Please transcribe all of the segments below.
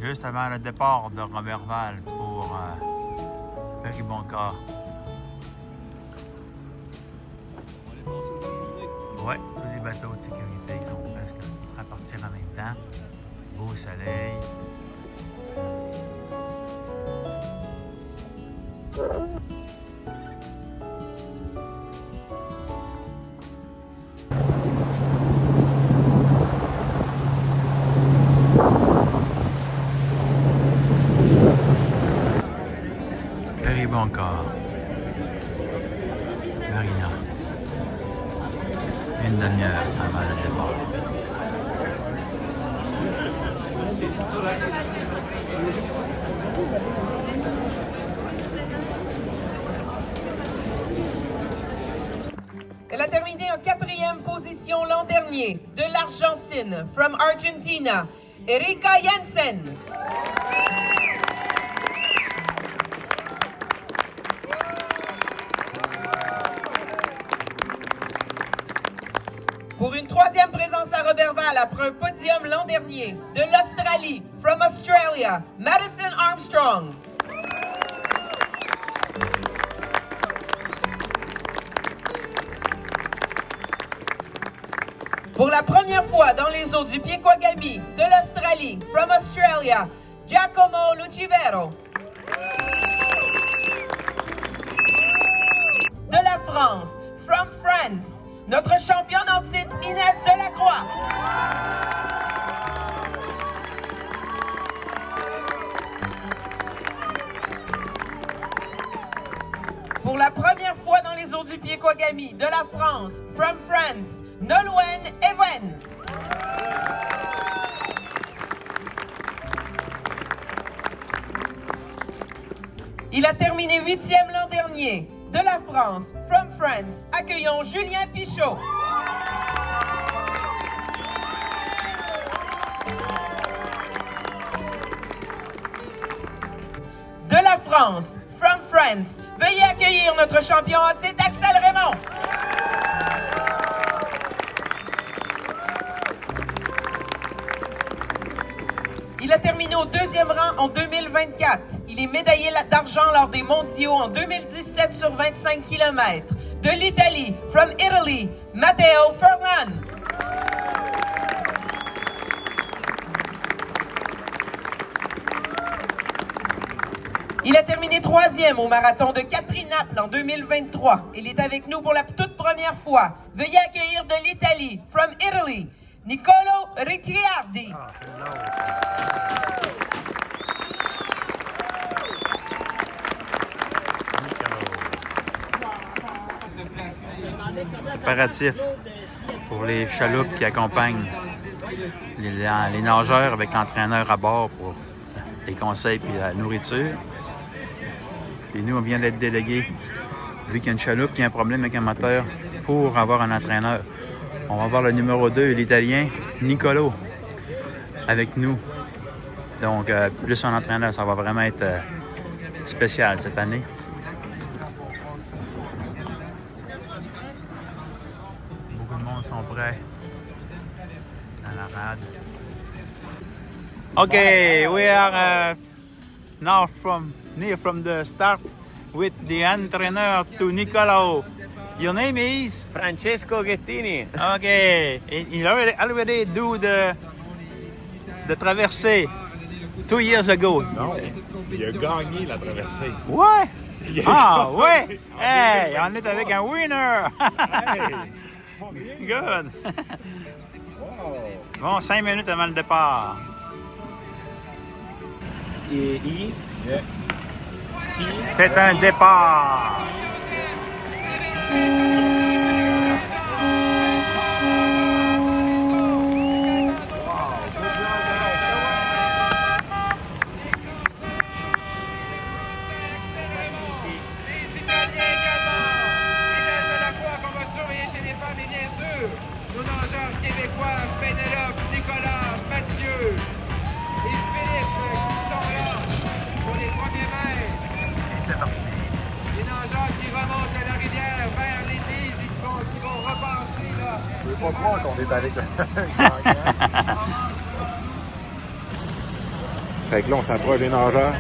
Juste avant le départ de Roberval pour Péribonka. Ouais, tous les bateaux de sécurité sont presque à partir en même temps. Beau soleil. Péribonka. Marina. Une demi-heure avant le départ. Elle a terminé en 4e position l'an dernier, de l'Argentine, from Argentina, Erika Jensen. Pour une 3e présence à Roberval après un podium l'an dernier, de l'Australie, from Australia, Madison Armstrong. Pour la première fois dans les eaux du Piequagami, de l'Australie, from Australia, Giacomo Lucivero. De la France, from France, notre championne en titre Inès Delacroix. Pour la première fois dans les eaux du Piequagami, de la France, from France, Nolwenn Even. Il a terminé 8e l'an dernier. De la France, from France, accueillons Julien Pichot. De la France, from France, veuillez accueillir notre champion en titre Axel Raymond. Il a terminé au 2e rang en 2024. Il est médaillé d'argent lors des mondiaux en 2017 sur 25 km. De l'Italie, from Italy, Matteo Furlan. Il a terminé 3e au marathon de Capri-Naples en 2023. Il est avec nous pour la toute première fois. Veuillez accueillir de l'Italie, from Italy, Nicolo Ricciardi. Préparatifs pour les chaloupes qui accompagnent les nageurs avec l'entraîneur à bord pour les conseils et la nourriture. Et nous, on vient d'être délégués, vu qu'il y a une chaloupe qui a un problème avec un moteur, pour avoir un entraîneur. On va voir le numéro 2, l'Italien Nicolo, avec nous. Donc, plus un entraîneur, ça va vraiment être spécial cette année. Beaucoup de monde sont prêts dans la rade. Okay, we are now near from the start with the entraîneur to Nicolo. Your name is? Francesco Ghettini. Okay, he already do the traversée 2 years ago. Non, il a gagné la traversée. Ouais? Ah, ouais? Hey, on est avec un winner! Good! Bon, 5 minutes avant le départ. C'est un départ! Nos nageurs québécois, Pénélope, Nicolas, Mathieu et Philippe qui sont là pour les premiers mètres. Et c'est parti. Les nageurs qui remontent à la rivière vers l'église et qui vont repasser là. Je ne peux pas croire qu'on est avec un gagnant. Fait que là, on s'approche des nageurs.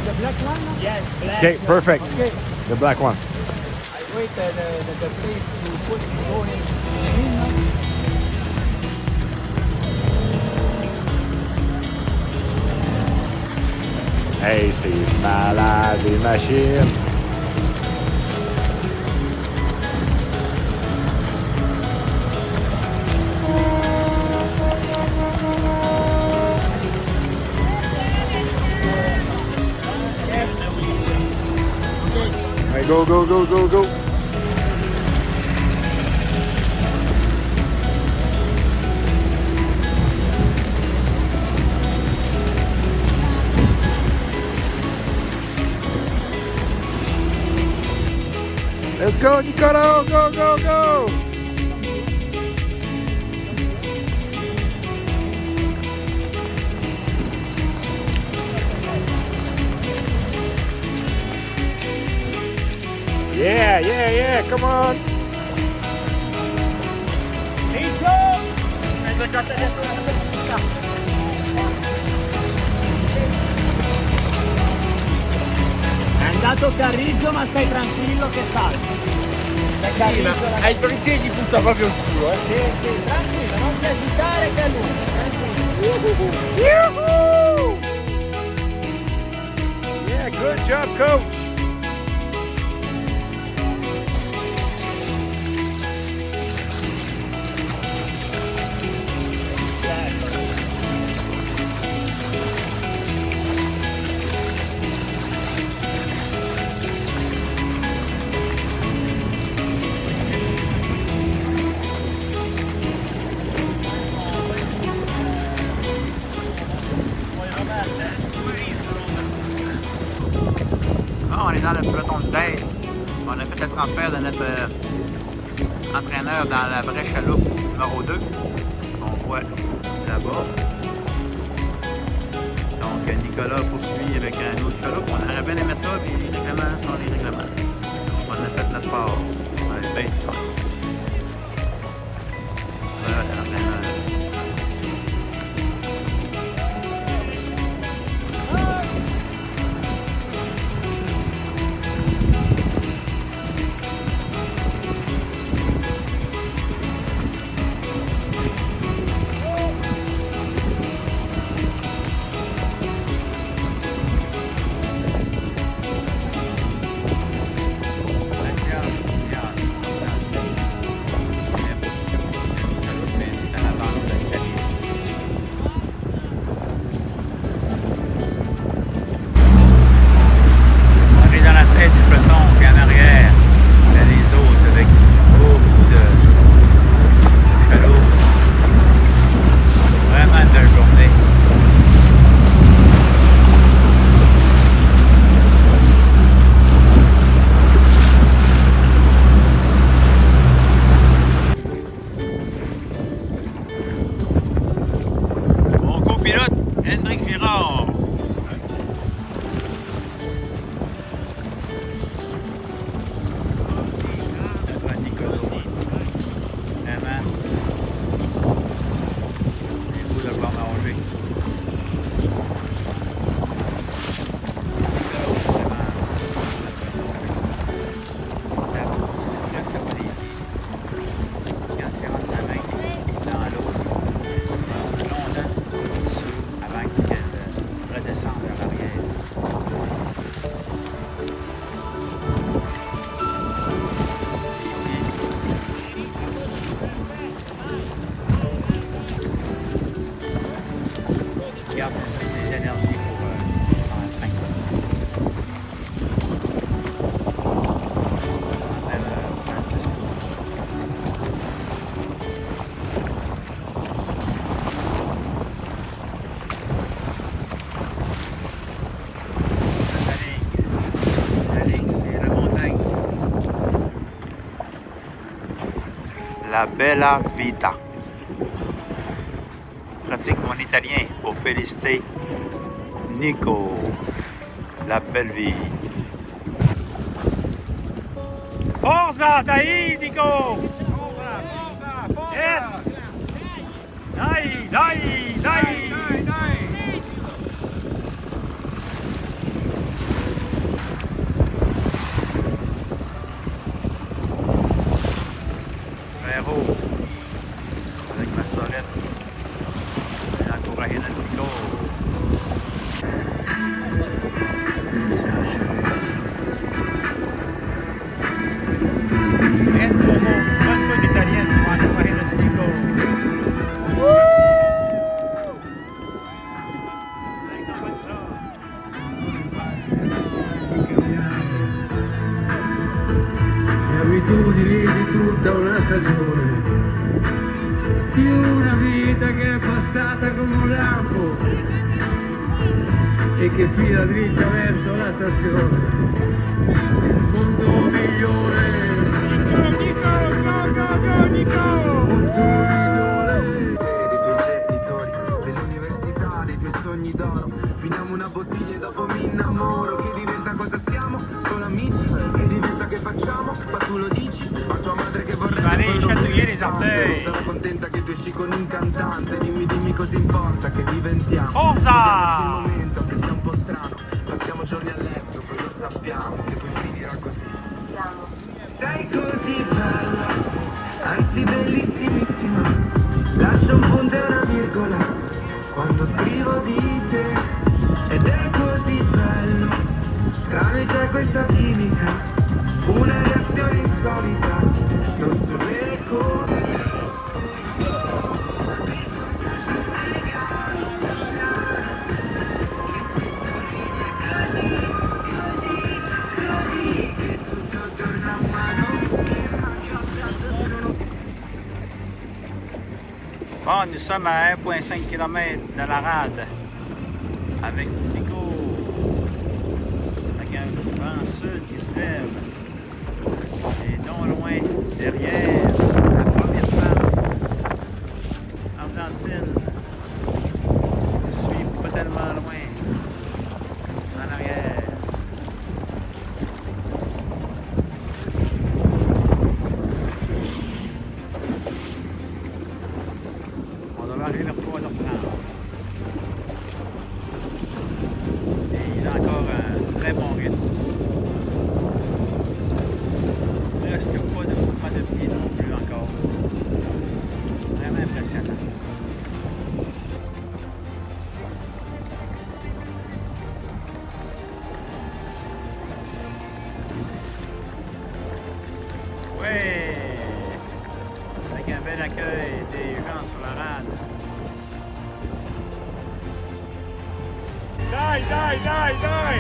The black one? Yes, black. Okay, perfect. Okay. The black one. I wait the place to put go in. Hey, c'est malade, les machines. Hey, go, go, go, go, go. Let's go, Nicola! Go, go, go! Yeah, yeah, yeah, come on! È andato Carriggio, ma stai tranquillo che salvi. Carriggio, Ai francesi punta proprio il culo, eh. sì, sì, tranquillo, non ti agitare che è lui. Tranquillo. Yeah, good job, coach! On est dans le peloton de tête. On a fait le transfert de notre entraîneur dans la vraie chaloupe numéro 2. On voit là-bas. Donc Nicolas poursuit avec un autre chaloupe. On aurait bien aimé ça, mais les règlements sont les règlements. On a fait notre part. On est bien du fun. Voilà l'entraîneur. La bella vita. Pratique mon italien pour féliciter Nico. La belle vie. Forza, dai, Nico! Forza, forza! Avec ma sorette. J'ai encouragé notre Nico. Reste pour mon bonne côte italienne pour encourager notre Nico. Le abitudini di tutta una stagione, di una vita che è passata come un lampo e che fila dritta verso la stazione del mondo migliore. Mondo migliore. Dei tuoi genitori, dell'università, dei tuoi sogni d'oro. Finiamo una bottiglia e dopo mi innamoro. Che diventa cosa siamo? Solo amici. Che diventa che facciamo? Ma tu lo dici? A tua madre che vorrebbe sarà contenta che tu esci con un cantante. Dimmi cosa importa che diventiamo. Forza! Il momento che sia un po' strano. Passiamo giorni a letto, poi lo sappiamo che poi finirà così. Sei così bella, anzi bellissimissima. Lascio un punto e una virgola quando scrivo di te. Ed è così bello, tra noi c'è questa chimica, una reazione insolita, non so bene come. Bon, nous sommes à 1,5 km de la rade avec Nico, avec un vent sud qui se lève. Et non loin derrière, la première femme argentine. Je suis pas tellement loin en arrière. On devrait arriver vers 3h30. Et il a encore un très bon rythme. Presque pas de mouvement de pied non plus encore. Vraiment impressionnant. Oui! Avec un bel accueil des gens sur la rade. Dai, dai, dai, dai!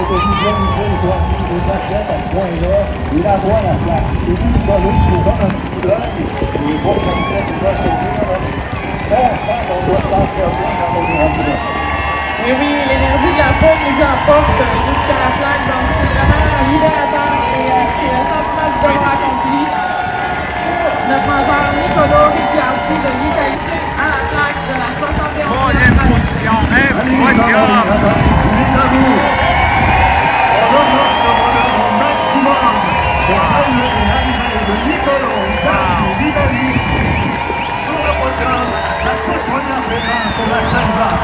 de visualiser le dernier des athlètes à ce point-là. Il envoie la plaque. Et lui, Nicolas, il nous donne un petit coup d'œil. Les prochaines têtes, il doit se dire. Là, on sent qu'on doit s'en sortir quand on est rendu là. Et oui, l'énergie de la foule nous emporte jusqu'à la plaque, donc c'est vraiment libérateur et c'est le sentiment du devoir accompli. Notre mentor Nicolo Ricciardi de l'Italie à la plaque de la 71e. Troisième position, un podium. On augmente au maximum de saluer l'arrivée de Nicolo Ricciardi d'Italie sur le podium, sa toute première présence sur la Saint-Jean.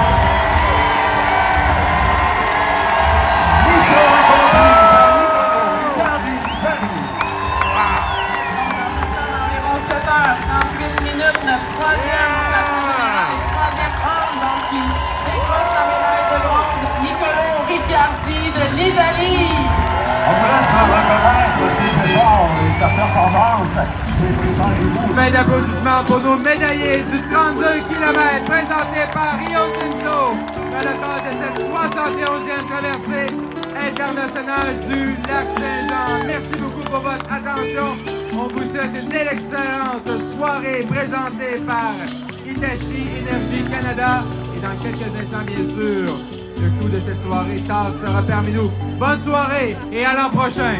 Notre troisième homme, donc qui décroche la médaille de bronze, Nicolo Ricciardi de l'Italie. On vous laisse reconnaître ses efforts et sa performance. Main d'applaudissements pour nos médaillés du 32 km présentés par Rio Tinto dans le cadre de cette 71e traversée internationale du lac Saint-Jean. Merci beaucoup pour votre attention. On vous souhaite une excellente soirée présentée par Hitachi Energy Canada. Et dans quelques instants, bien sûr, le clou de cette soirée, TAG, sera parmi nous. Bonne soirée et à l'an prochain!